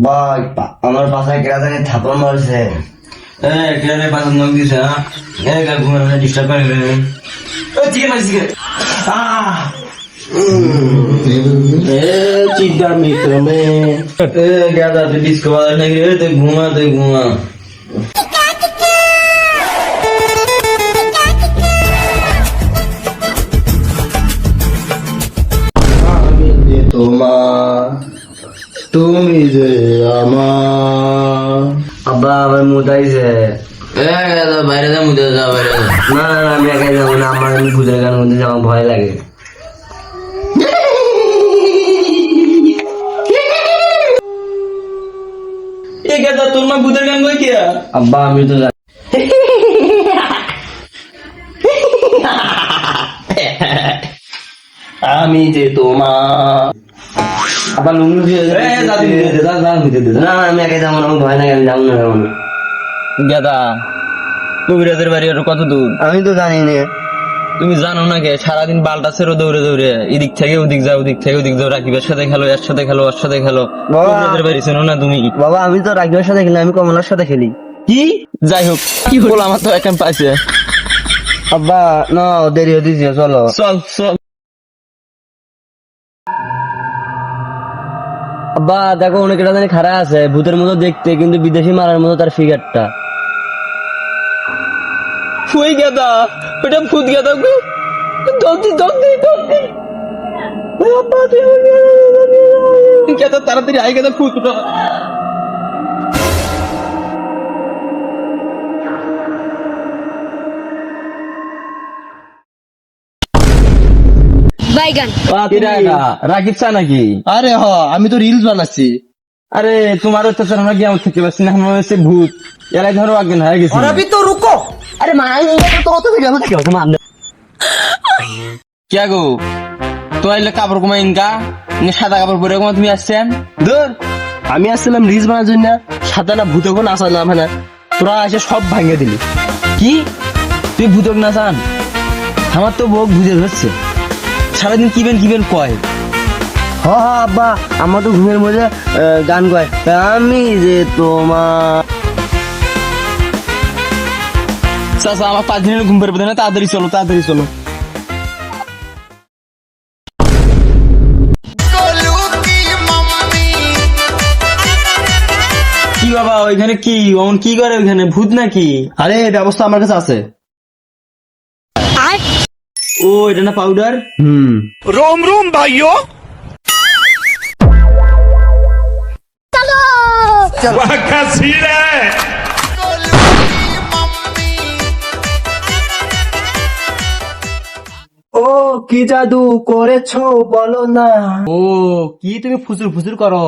আব্বা আমার পাশে কেরা জানি থাপড় মারছে। কেরারে পাশে নখ দিছে। ঘুমানো ডিস্টার্ব করে চিকেন মারছি চিকেন। চিন্তার মিত্র মেয়ে ডিস্কো বাজার নাকি রে, তুই ঘুমা। তোমার তুমি যে আমার। আব্বা আমার মুদাইছে। বাইরে যা মুদে যাও, বাইরে যা। না আমি একাই যাবো না, আমার ভূতের গান মধ্যে আমার ভয় লাগে। তোর মা ভূতের গান কই কে? আব্বা আমি তো জানি। আমি যে তোমার। আবার লুঙ্গি দিয়ে না আমি একাই যাবো না, আমার ভয় লাগে, আমি যাবো না। গেদা কবিরাজের বাড়ি ওর কত দূর? আমি তো জানি না। তুমি জানো না কে? সারাদিন বালটা ছেড়ে দৌড়ে দৌড়ে এদিক থেকে ওদিক যাও, ওদিক থেকে ওদিক যাও, রাকিবের সাথে খেলো, এর সাথে খেলো, ওর সাথে খেলো। কবিরাজের বাড়ি চেনো না তুমি? বাবা আমি তো রাকিবের সাথে খেলি, আমি কমলার সাথে খেলি। কি যাই হোক কি বল, আমার তো এখন পাইছে। আব্বা না দেরি হতে দিও, চলো চল। আব্বা দেখো অনেক এটা জানি খারাপ আছে, ভূতের মতো দেখতে, কিন্তু বিদেশি মারার মতো তার ফিগারটা। ওই গেদা ওটা ভূত গেদা গো, তাড়াতাড়ি আই গেদা ভূত। রাকিব চা নাকি? আরে হ আমি তো রিলস বানাচ্ছি। আরে তোমার তো আমরা গিয়ে খেতে পারছি না, আমার হচ্ছে ভূত এলাই ধরো আগে হয়ে গেছে। তো রুকো, আরে কে গো তো আইলে কাপড় কমা ইনকা সাদা কাপড় পরে কমা তুমি আসছেন? ধর আমি আসছিলাম রিলস বানার জন্য, সাদা না ভূত কোন আসা না মানে তোরা এসে সব ভাঙিয়ে দিলি। কি তুই ভূতক না চান? আমার তো বউ বুঝে ধরছে, সারাদিন কিবেন কয়। হ আব্বা আমার তো ঘুমের মধ্যে গান গায়, আমি যে তোমার। চাচা আমার 5 দিনের ঘুম পারবে না, তাড়াতাড়ি চলো। কি বাবা ওইখানে কি অমন কি করে? ওইখানে ভূত নাকি? আরে ব্যবস্থা আমার কাছে আছে। ও এটা না পাউডার? रोम भाइयों वाह क्या सीन है। ও কি জাদু করেছো বলো না। ও কি তুমি ফুসুর করো?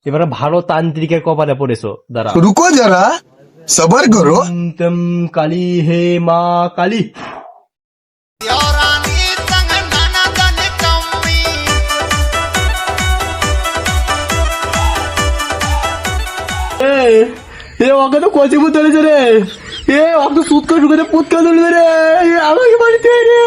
এবারে ভালো তান্ত্রিকের কপালে পড়েছো। দাঁড়া रुको जरा सबर करो। তম কালী হে মা কালী। ওকে তো কচি ভূত ধরেছে রে, ওকে তো সুৎকা ঢুকে পুৎকা ধরবে রে, আমাকে বাড়িতে রে।